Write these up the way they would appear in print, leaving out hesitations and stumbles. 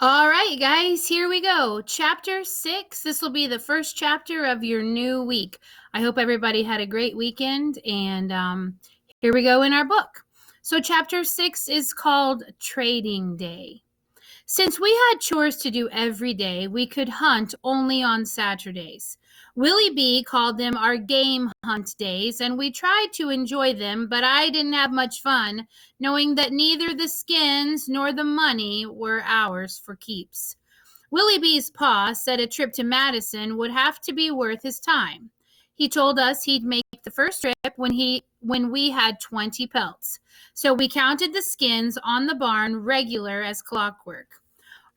All right, guys, here we go. Chapter 6. This will be the first chapter of your new week. I hope everybody had a great weekend, and here we go in our book. So, Chapter 6 is called Trading Day. Since we had chores to do every day, we could hunt only on Saturdays. Willie B called them our game hunt days, and we tried to enjoy them, but I didn't have much fun, knowing that neither the skins nor the money were ours for keeps. Willie B's pa said a trip to Madison would have to be worth his time. He told us he'd make the first trip when we had 20 pelts. So we counted the skins on the barn regular as clockwork.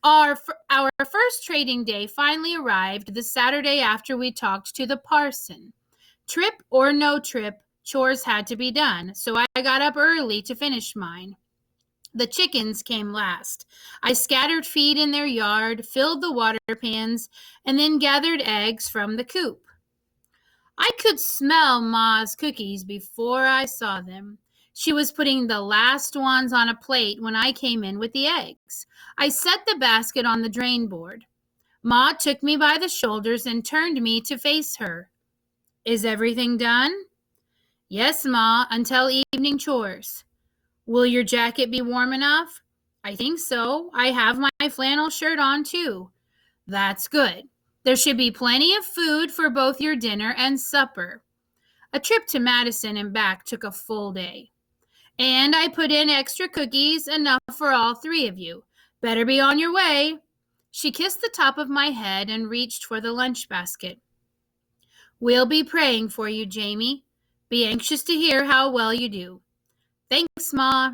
Our first trading day finally arrived the Saturday after we talked to the parson. Trip or no trip, chores had to be done, so I got up early to finish mine. The chickens came last. I scattered feed in their yard, filled the water pans, and then gathered eggs from the coop. I could smell Ma's cookies before I saw them. She was putting the last ones on a plate when I came in with the eggs. I set the basket on the drain board. Ma took me by the shoulders and turned me to face her. Is everything done? Yes, Ma, until evening chores. Will your jacket be warm enough? I think so. I have my flannel shirt on too. That's good. There should be plenty of food for both your dinner and supper. A trip to Madison and back took a full day. And I put in extra cookies, enough for all three of you. Better be on your way. She kissed the top of my head and reached for the lunch basket. We'll be praying for you, Jamie. Be anxious to hear how well you do. Thanks, Ma.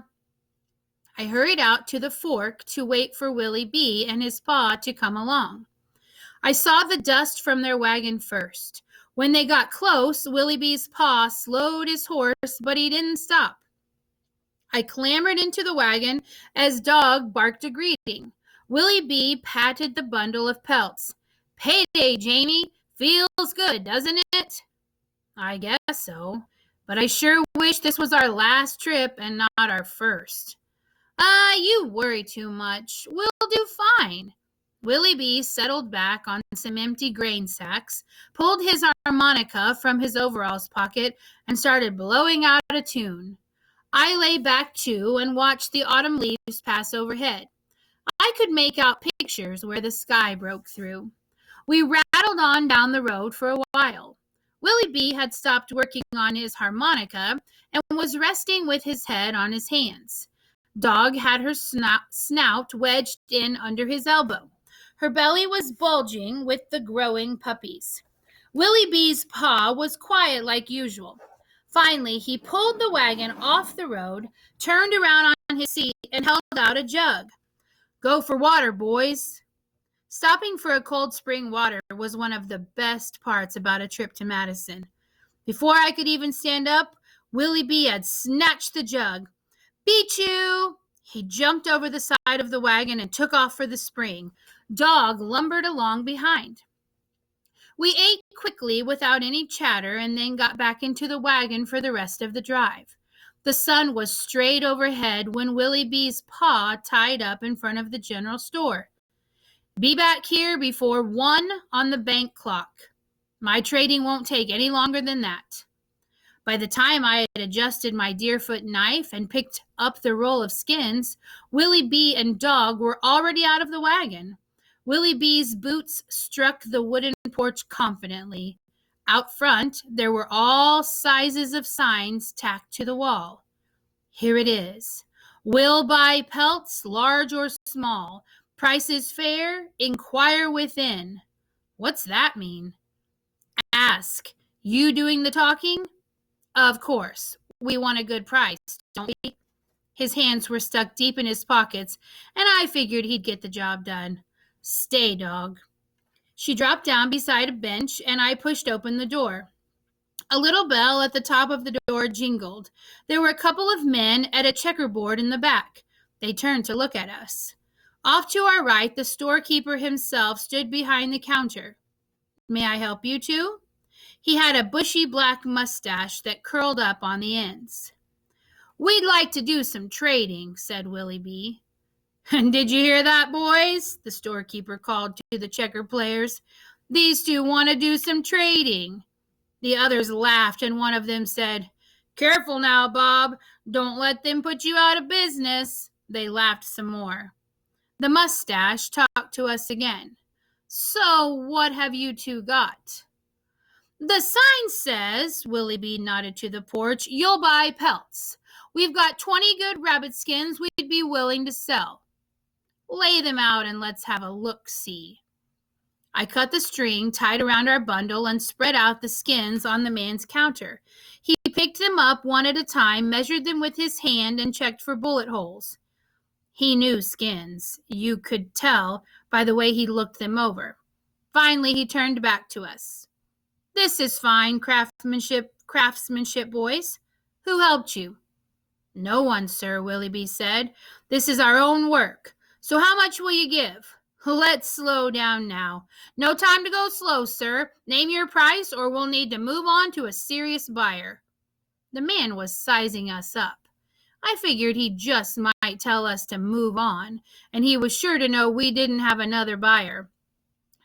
I hurried out to the fork to wait for Willie B. and his pa to come along. I saw the dust from their wagon first. When they got close, Willie B.'s pa slowed his horse, but he didn't stop. I clambered into the wagon as Dog barked a greeting. Willie B. patted the bundle of pelts. Payday, Jamie. Feels good, doesn't it? I guess so. But I sure wish this was our last trip and not our first. You worry too much. We'll do fine. Willie B. settled back on some empty grain sacks, pulled his harmonica from his overalls pocket, and started blowing out a tune. I lay back too and watched the autumn leaves pass overhead. I could make out pictures where the sky broke through. We rattled on down the road for a while. Willie B. had stopped working on his harmonica and was resting with his head on his hands. Dog had her snout wedged in under his elbow. Her belly was bulging with the growing puppies. Willie B.'s pa was quiet like usual. Finally, he pulled the wagon off the road, turned around on his seat, and held out a jug. Go for water, boys. Stopping for a cold spring water was one of the best parts about a trip to Madison. Before I could even stand up, Willie B. had snatched the jug. Beat you! He jumped over the side of the wagon and took off for the spring. Dog lumbered along behind. We ate quickly without any chatter and then got back into the wagon for the rest of the drive. The sun was straight overhead when Willie B.'s pa tied up in front of the general store. Be back here before 1 on the bank clock. My trading won't take any longer than that. By the time I had adjusted my Deerfoot knife and picked up the roll of skins, Willie B. and Dog were already out of the wagon. Willie B.'s boots struck the wooden porch confidently. Out front, there were all sizes of signs tacked to the wall. Here it is. Will buy pelts, large or small. Price is fair. Inquire within. What's that mean? Ask. You doing the talking? Of course. We want a good price, don't we? His hands were stuck deep in his pockets, and I figured he'd get the job done. Stay, Dog. She dropped down beside a bench, and I pushed open the door. A little bell at the top of the door jingled. There were a couple of men at a checkerboard in the back. They turned to look at us. Off to our right, the storekeeper himself stood behind the counter. May I help you two? He had a bushy black mustache that curled up on the ends. We'd like to do some trading, said Willie B. And did you hear that, boys? The storekeeper called to the checker players. These two want to do some trading. The others laughed, and one of them said, Careful now, Bob. Don't let them put you out of business. They laughed some more. The mustache talked to us again. So, what have you two got? The sign says, Willie nodded to the porch, you'll buy pelts. We've got 20 good rabbit skins we'd be willing to sell. Lay them out and let's have a look-see. I cut the string tied around our bundle and spread out the skins on the man's counter. He picked them up one at a time, measured them with his hand, and checked for bullet holes. He knew skins. You could tell by the way he looked them over. Finally, he turned back to us. This is fine craftsmanship, boys. Who helped you? No one, sir, Willoughby said. This is our own work. So how much will you give? Let's slow down now. No time to go slow, sir. Name your price or we'll need to move on to a serious buyer. The man was sizing us up. I figured he just might tell us to move on, and he was sure to know we didn't have another buyer.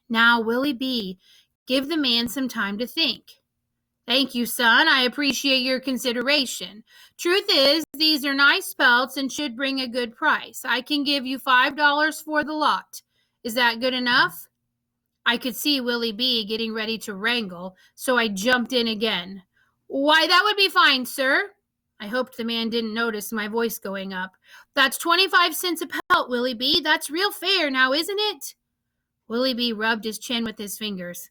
Now, Willoughby, give the man some time to think. Thank you, son. I appreciate your consideration. Truth is, these are nice pelts and should bring a good price. I can give you $5 for the lot. Is that good enough? I could see Willoughby getting ready to wrangle, so I jumped in again. Why, that would be fine, sir. I hoped the man didn't notice my voice going up. That's 25 cents a pelt, Willoughby. That's real fair now, isn't it? Willoughby rubbed his chin with his fingers.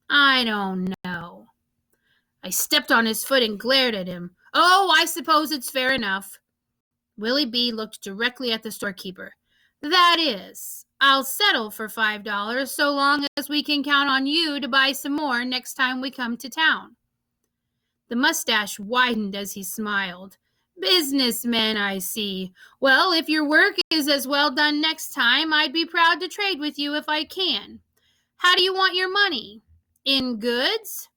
I don't know. I stepped on his foot and glared at him. Oh, I suppose it's fair enough. Willoughby looked directly at the storekeeper. That is, I'll settle for $5 so long as we can count on you to buy some more next time we come to town. The mustache widened as he smiled. Businessmen, I see. Well, if your work is as well done next time, I'd be proud to trade with you if I can. How do you want your money? In goods?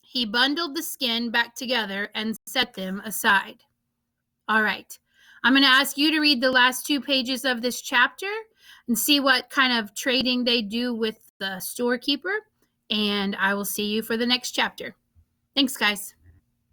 He bundled the skin back together and set them aside. All right, I'm going to ask you to read the last 2 pages of this chapter and see what kind of trading they do with the storekeeper, and I will see you for the next chapter. Thanks, guys.